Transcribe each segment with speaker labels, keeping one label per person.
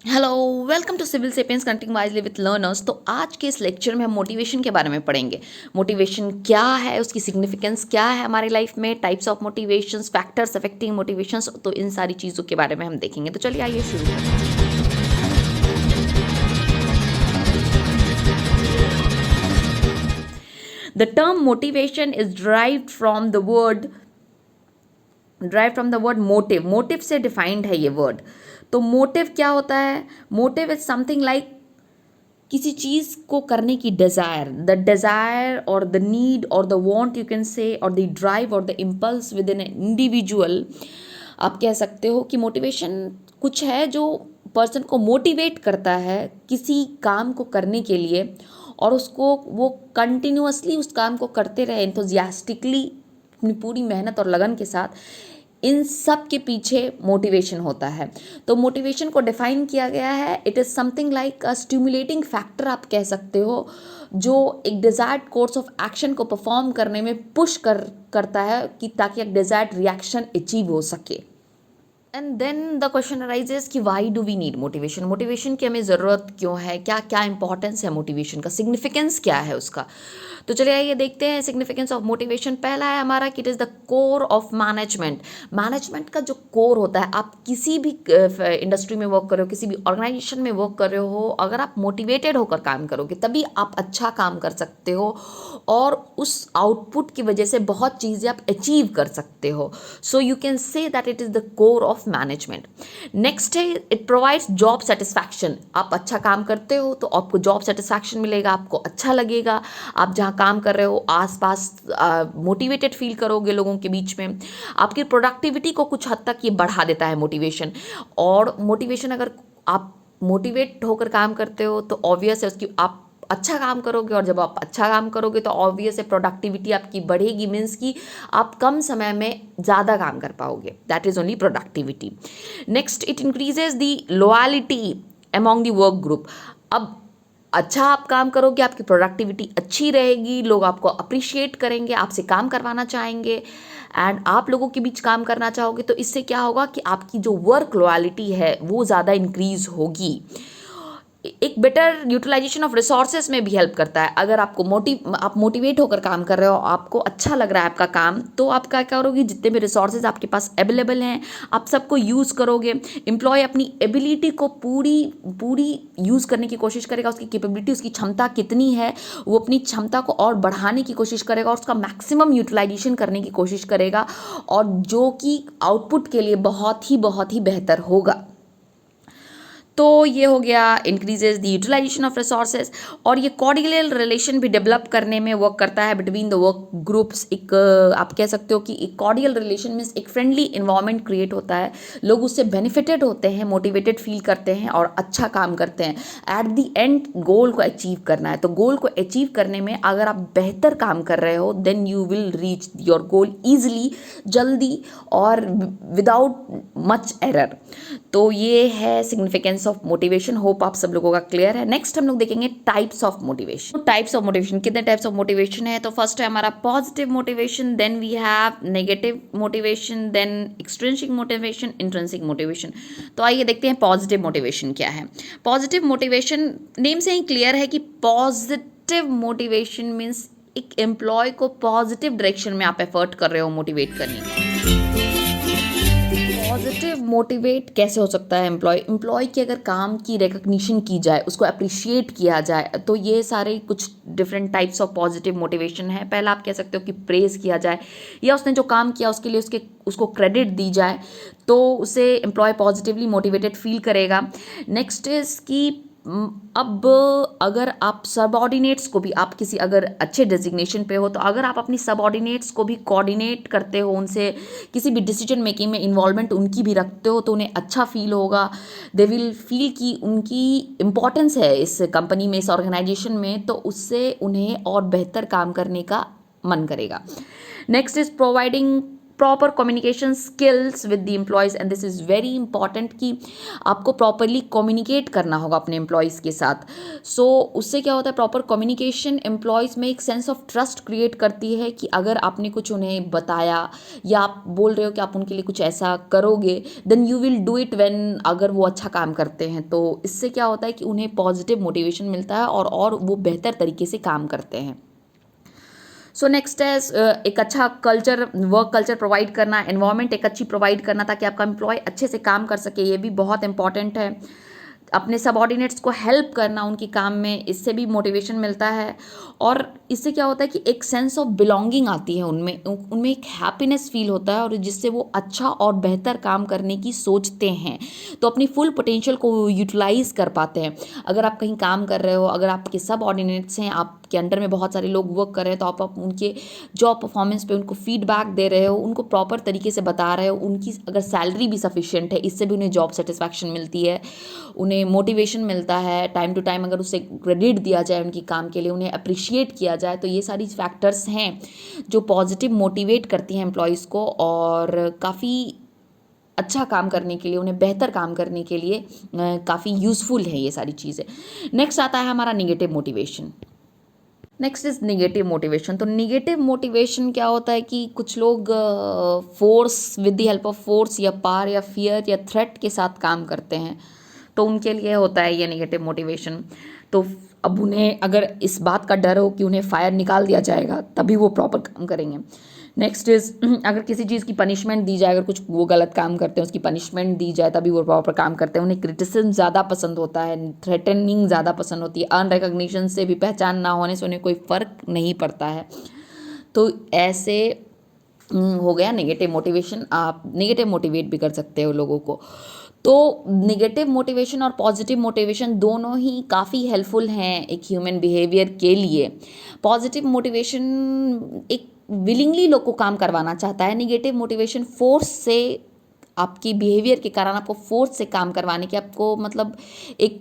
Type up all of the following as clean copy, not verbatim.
Speaker 1: Hello, welcome to Civil Sapiens connecting wisely with learners. तो आज के इस लेक्चर में हम मोटिवेशन के बारे में पढ़ेंगे। मोटिवेशन क्या है, उसकी सिग्निफिकेंस क्या है हमारी लाइफ में, types of motivations, factors affecting motivations, तो इन सारी चीज़ों के बारे में हम देखेंगे। तो चलिए आइए शुरू करते हैं। The term motivation is drive from the word motive. Motive से डिफाइंड है ये वर्ड। तो मोटिव क्या होता है? मोटिव इज समथिंग लाइक किसी चीज़ को करने की डिज़ायर और द नीड और the want, you can say, और द ड्राइव और the impulse with in individual. आप कह सकते हो कि मोटिवेशन कुछ है जो पर्सन को मोटिवेट करता है किसी काम को करने के लिए, और उसको वो कंटिन्यूअसली उस काम को करते रहे एंथुजियास्टिकली, अपनी पूरी मेहनत और लगन के साथ। इन सब के पीछे मोटिवेशन होता है। तो मोटिवेशन को डिफाइन किया गया है, it is something like a stimulating factor, आप कह सकते हो, जो एक डिज़ायर्ड कोर्स ऑफ एक्शन को परफॉर्म करने में पुश करता है कि ताकि एक डिज़ायर्ड रिएक्शन अचीव हो सके। And then the question arises कि why do we need motivation. Motivation की हमें ज़रूरत क्यों है, क्या क्या इंपॉर्टेंस है मोटिवेशन का, सिग्निफिकेंस क्या है उसका। तो चलिए आइए देखते हैं सिग्निफिकेंस ऑफ मोटिवेशन। पहला है हमारा कि it is the core of management. Management का जो कोर होता है, आप किसी भी इंडस्ट्री में वर्क कर रहे हो, किसी भी ऑर्गेनाइजेशन में वर्क कर रहे हो, अगर आप मोटिवेटेड होकर काम करोगे तभी आप अच्छा काम कर सकते हो, और उस आउटपुट की वजह से बहुत चीज़ें आप अचीव कर सकते हो। So you can say that it is the core of management. Next है, इट प्रोवाइड्स जॉब सेटिस्फैक्शन। आप अच्छा काम करते हो तो आपको जॉब सेटिस्फैक्शन मिलेगा, आपको अच्छा लगेगा, आप जहाँ काम कर रहे हो आसपास मोटिवेटेड फील करोगे लोगों के बीच में। आपकी प्रोडक्टिविटी को कुछ हद तक ये बढ़ा देता है मोटिवेशन। और मोटिवेशन, अगर आप मोटिवेट होकर काम करते हो तो ऑब्वियस है उसकी आप अच्छा काम करोगे, और जब आप अच्छा काम करोगे तो ऑब्वियस है प्रोडक्टिविटी आपकी बढ़ेगी, मीन्स कि आप कम समय में ज़्यादा काम कर पाओगे। That is only productivity. Next, it increases the loyalty among the work group. अब अच्छा आप काम करोगे, आपकी प्रोडक्टिविटी अच्छी रहेगी, लोग आपको अप्रिशिएट करेंगे, आपसे काम करवाना चाहेंगे, एंड आप लोगों के बीच काम करना चाहोगे। तो इससे क्या होगा कि आपकी जो वर्क लॉयल्टी है वो ज़्यादा इंक्रीज होगी। एक बेटर यूटिलाइजेशन ऑफ रिसोर्सेज में भी हेल्प करता है। अगर आपको आप मोटिवेट होकर काम कर रहे हो, आपको अच्छा लग रहा है आपका काम, तो आप क्या करोगे, जितने भी रिसोर्सेज आपके पास अवेलेबल हैं आप सबको यूज़ करोगे। एम्प्लॉय अपनी एबिलिटी को पूरी पूरी यूज़ करने की कोशिश करेगा, उसकी कैपेबिलिटी, उसकी क्षमता कितनी है, वो अपनी क्षमता को और बढ़ाने की कोशिश करेगा और उसका मैक्सिमम यूटिलाइजेशन करने की कोशिश करेगा, और जो कि आउटपुट के लिए बहुत ही बेहतर होगा। तो ये हो गया increases the utilisation of resources. और ये कॉर्डियल रिलेशन भी डेवलप करने में वर्क करता है बिटवीन द वर्क ग्रुप्स। एक आप कह सकते हो कि एक कॉर्डियल रिलेशन मीन्स एक फ्रेंडली इन्वायरमेंट क्रिएट होता है, लोग उससे बेनिफिटेड होते हैं, मोटिवेटेड फील करते हैं और अच्छा काम करते हैं। एट द एंड गोल को अचीव करना है, तो गोल को अचीव करने में अगर आप बेहतर काम कर रहे हो then you will reach your goal easily, जल्दी और विदाउट मच एरर। तो ये है सिग्निफिकेंस ऑफ मोटिवेशन। होप आप सब लोगों का क्लियर है। नेक्स्ट हम लोग देखेंगे types of motivation. Types of motivation, कितने टाइप्स ऑफ मोटिवेशन है? तो फर्स्ट है हमारा positive motivation, then we have negative motivation, then extrinsic motivation, intrinsic motivation. तो आइए देखते हैं पॉजिटिव मोटिवेशन क्या है। पॉजिटिव मोटिवेशन नेम से ही क्लियर है कि पॉजिटिव मोटिवेशन मीन्स एक एम्प्लॉय को पॉजिटिव डायरेक्शन में आप एफर्ट कर रहे हो मोटिवेट करने की। पॉजिटिव मोटिवेट कैसे हो सकता है? एम्प्लॉय की अगर काम की रिकग्निशन की जाए, उसको अप्रिशिएट किया जाए, तो ये सारे कुछ different types of positive motivation है। पहला आप कह सकते हो कि प्रेज किया जाए, या उसने जो काम किया उसके लिए उसको क्रेडिट दी जाए, तो उसे एम्प्लॉय पॉजिटिवली मोटिवेटेड फील करेगा। नेक्स्ट इज कि अब अगर आप सबऑर्डिनेट्स को भी, आप किसी अगर अच्छे डेजिग्नेशन पे हो, तो अगर आप अपनी सबऑर्डिनेट्स को भी कोऑर्डिनेट करते हो, उनसे किसी भी डिसीजन मेकिंग में इन्वॉल्वमेंट उनकी भी रखते हो, तो उन्हें अच्छा फील होगा। दे विल फील कि उनकी इम्पोर्टेंस है इस कंपनी में, इस ऑर्गेनाइजेशन में, तो उससे उन्हें और बेहतर काम करने का मन करेगा। Next is proper communication skills with the employees, and this is very important कि आपको प्रॉपरली कम्युनिकेट करना होगा अपने एम्प्लॉयज़ के साथ. सो उससे क्या होता है, प्रॉपर कम्युनिकेशन एम्प्लॉयज़ में एक सेंस ऑफ ट्रस्ट क्रिएट करती है कि अगर आपने कुछ उन्हें बताया या आप बोल रहे हो कि आप उनके लिए कुछ ऐसा करोगे, then you will do it when, अगर वो अच्छा काम करते हैं तो इससे क्या होता है कि उन्हें पॉजिटिव मोटिवेशन मिलता है और वो बेहतर तरीके से काम करते हैं. सो नेक्स्ट है एक अच्छा कल्चर, वर्क कल्चर प्रोवाइड करना, एनवायरनमेंट एक अच्छी प्रोवाइड करना ताकि आपका एम्प्लॉय अच्छे से काम कर सके, ये भी बहुत इंपॉर्टेंट है. अपने सबऑर्डिनेट्स को हेल्प करना उनके काम में, इससे भी मोटिवेशन मिलता है. और इससे क्या होता है कि एक सेंस ऑफ बिलोंगिंग आती है उनमें उनमें एक हैप्पीनेस फील होता है और जिससे वो अच्छा और बेहतर काम करने की सोचते हैं, तो अपनी फुल पोटेंशियल को यूटिलाइज कर पाते हैं. अगर आप कहीं काम कर रहे हो, अगर आपके सब ऑर्डिनेट्स हैं, आपके अंडर में बहुत सारे लोग वर्क कर रहे हैं, तो आप उनके जॉब परफॉर्मेंस पे उनको फीडबैक दे रहे हो, उनको प्रॉपर तरीके से बता रहे हो, उनकी अगर सैलरी भी सफिशिएंट है, इससे भी उन्हें जॉब सेटिस्फैक्शन मिलती है, उन्हें मोटिवेशन मिलता है. टाइम टू टाइम अगर उसे क्रेडिट दिया जाए उनकी काम के लिए, उन्हें अप्रिशिएट किया जाए, तो ये सारी फैक्टर्स हैं जो पॉजिटिव मोटिवेट करती हैं एम्प्लॉयज़ को और काफ़ी अच्छा काम करने के लिए, उन्हें बेहतर काम करने के लिए काफ़ी यूज़फुल है ये सारी चीज़ें. नेक्स्ट आता है हमारा negative motivation. Next is negative motivation. तो निगेटिव मोटिवेशन क्या होता है कि कुछ लोग force, with the help of force या पार या फियर या थ्रेट के साथ काम करते हैं, तो उनके लिए होता है ये नेगेटिव मोटिवेशन. तो अब उन्हें अगर इस बात का डर हो कि उन्हें फायर निकाल दिया जाएगा तभी वो प्रॉपर काम करेंगे. नेक्स्ट इज़ अगर किसी चीज़ की पनिशमेंट दी जाए, अगर कुछ वो गलत काम करते हैं उसकी पनिशमेंट दी जाए तभी वो प्रॉपर काम करते हैं. उन्हें क्रिटिसिज्म ज़्यादा पसंद होता है, थ्रेटनिंग ज़्यादा पसंद होती है, अनरिकग्निशन से भी, पहचान ना होने से उन्हें कोई फ़र्क नहीं पड़ता है. तो ऐसे हो गया नेगेटिव मोटिवेशन. आप नेगेटिव मोटिवेट भी कर सकते हो लोगों को. तो नेगेटिव मोटिवेशन और पॉजिटिव मोटिवेशन दोनों ही काफ़ी हेल्पफुल हैं एक ह्यूमन बिहेवियर के लिए. पॉजिटिव मोटिवेशन एक विलिंगली लोग को काम करवाना चाहता है, नेगेटिव मोटिवेशन फोर्स से, आपकी बिहेवियर के कारण आपको फोर्स से काम करवाने की, आपको मतलब एक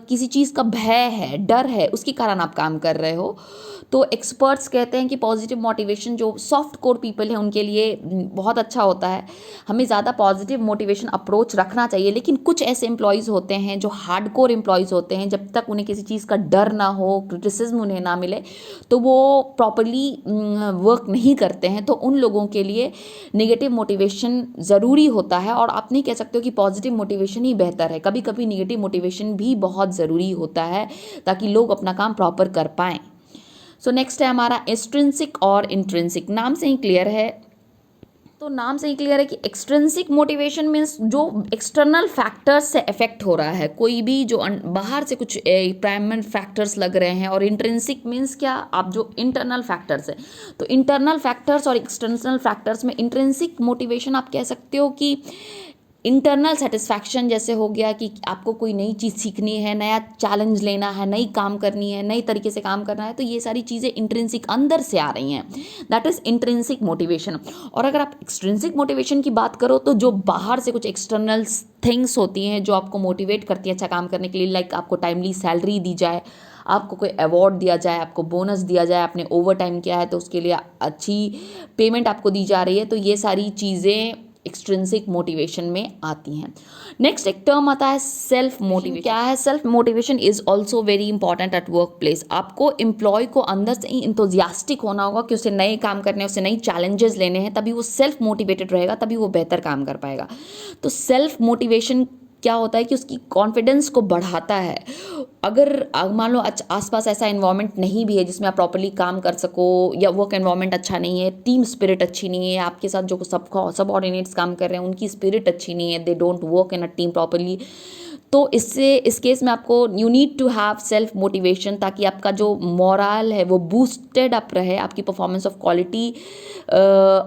Speaker 1: किसी चीज़ का भय है, डर है, उसके कारण आप काम कर रहे हो. तो एक्सपर्ट्स कहते हैं कि पॉजिटिव मोटिवेशन जो सॉफ्ट कोर पीपल हैं उनके लिए बहुत अच्छा होता है. हमें ज़्यादा पॉजिटिव मोटिवेशन अप्रोच रखना चाहिए. लेकिन कुछ ऐसे एम्प्लॉयज़ होते हैं जो हार्ड कोर एम्प्लॉयज़ होते हैं, जब तक उन्हें किसी चीज़ का डर ना हो, क्रिटिसिज्म उन्हें ना मिले, तो वो प्रॉपरली वर्क नहीं करते हैं. तो उन लोगों के लिए नेगेटिव मोटिवेशन ज़रूरी होता है. और आप नहीं कह सकते हो कि पॉजिटिव मोटिवेशन ही बेहतर है, कभी कभी नेगेटिव मोटिवेशन भी बहुत ज़रूरी होता है ताकि लोग अपना काम प्रॉपर कर पाएँ. सो नेक्स्ट है हमारा एक्सट्रिंसिक और इंट्रिंसिक. नाम से ही क्लियर है, तो नाम से ही क्लियर है कि एक्सट्रिंसिक मोटिवेशन मीन्स जो एक्सटर्नल फैक्टर्स से इफेक्ट हो रहा है, कोई भी जो बाहर से कुछ प्राइमरी फैक्टर्स लग रहे हैं. और इंट्रिंसिक मीन्स क्या, आप जो इंटरनल फैक्टर्स है. तो इंटरनल फैक्टर्स और एक्सटर्नल फैक्टर्स में इंट्रिंसिक मोटिवेशन आप कह सकते हो कि इंटरनल सेटिस्फैक्शन जैसे हो गया कि आपको कोई नई चीज़ सीखनी है, नया चैलेंज लेना है, नई काम करनी है, नई तरीके से काम करना है, तो ये सारी चीज़ें इंट्रिंसिक अंदर से आ रही हैं, दैट इज़ इंट्रिंसिक मोटिवेशन. और अगर आप एक्सट्रिंसिक मोटिवेशन की बात करो तो जो बाहर से कुछ एक्सटर्नल थिंग्स होती हैं जो आपको मोटिवेट करती है अच्छा काम करने के लिए, लाइक आपको टाइमली सैलरी दी जाए, आपको कोई अवार्ड दिया जाए, आपको बोनस दिया जाए, आपने ओवर टाइम किया है तो उसके लिए अच्छी पेमेंट आपको दी जा रही है, तो ये सारी चीज़ें एक्सट्रिंसिक मोटिवेशन में आती हैं. नेक्स्ट एक टर्म आता है सेल्फ मोटिवेशन. क्या है self motivation? Is also very important at work place. आपको एम्प्लॉय को अंदर से ही इंथुजियास्टिक होना होगा कि उसे नए काम करने हैं, उसे नई चैलेंजेस लेने हैं, तभी वो सेल्फ मोटिवेटेड रहेगा, तभी वो बेहतर काम कर पाएगा. तो सेल्फ मोटिवेशन क्या होता है कि उसकी कॉन्फिडेंस को बढ़ाता है. अगर मान लो आसपास ऐसा एनवायरनमेंट नहीं भी है जिसमें आप प्रॉपर्ली काम कर सको, या वर्क एनवायरनमेंट अच्छा नहीं है, टीम स्पिरिट अच्छी नहीं है, आपके साथ जो सब ऑर्डिनेट्स काम कर रहे हैं उनकी स्पिरिट अच्छी नहीं है, they don't work in a team properly, तो इस केस में आपको you need to have self motivation ताकि आपका जो मोरल है वो बूस्टेड अप रहे, आपकी परफॉर्मेंस ऑफ क्वालिटी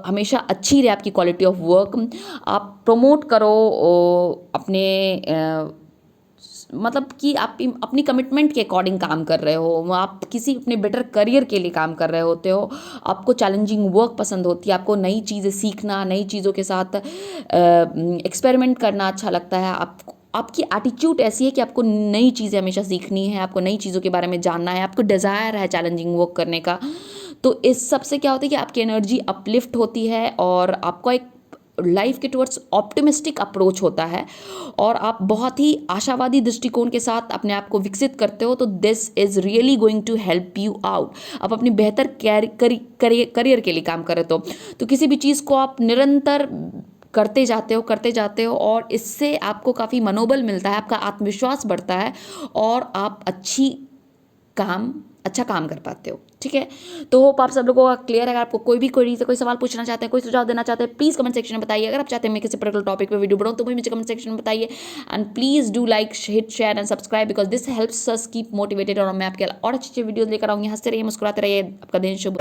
Speaker 1: हमेशा अच्छी रहे, आपकी क्वालिटी ऑफ वर्क आप प्रमोट करो अपने मतलब कि आप अपनी कमिटमेंट के अकॉर्डिंग काम कर रहे हो, आप किसी अपने बेटर करियर के लिए काम कर रहे होते हो, आपको चैलेंजिंग वर्क पसंद होती है, आपको नई चीज़ें सीखना, नई चीज़ों के साथ एक्सपेरिमेंट करना अच्छा लगता है, आपकी एटीट्यूड ऐसी है कि आपको नई चीज़ें हमेशा सीखनी है, आपको नई चीज़ों के बारे में जानना है, आपको डिज़ायर है चैलेंजिंग वर्क करने का, तो इस सब से क्या होता है कि आपकी एनर्जी अपलिफ्ट होती है और आपका एक लाइफ के टुवर्ड्स ऑप्टिमिस्टिक अप्रोच होता है और आप बहुत ही आशावादी दृष्टिकोण के साथ अपने आप को विकसित करते हो। तो this is really going to help you out. आप अपनी बेहतर करियर के लिए काम कर रहे तो किसी भी चीज़ को आप निरंतर करते जाते हो और इससे आपको काफ़ी मनोबल मिलता है, आपका आत्मविश्वास बढ़ता है और आप अच्छा काम कर पाते हो। ठीक है, तो होप आप सब लोगों का क्लियर है। अगर आपको कोई भी क्वेरी से कोई सवाल पूछना चाहते हैं, कोई सुझाव देना चाहते हैं, प्लीज़ कमेंट सेक्शन में बताइए। अगर आप चाहते हैं मैं किसी पर्टिकुलर टॉपिक पे वीडियो बनाऊं तो मुझे कमेंट सेक्शन में बताइए। And please do like, hit share and subscribe because this helps us keep motivated और मैं आपके और अच्छी वीडियोज लेकर आऊँगी। हंसते रहिए, मुस्कुराते रहिए। आपका दिन शुभ।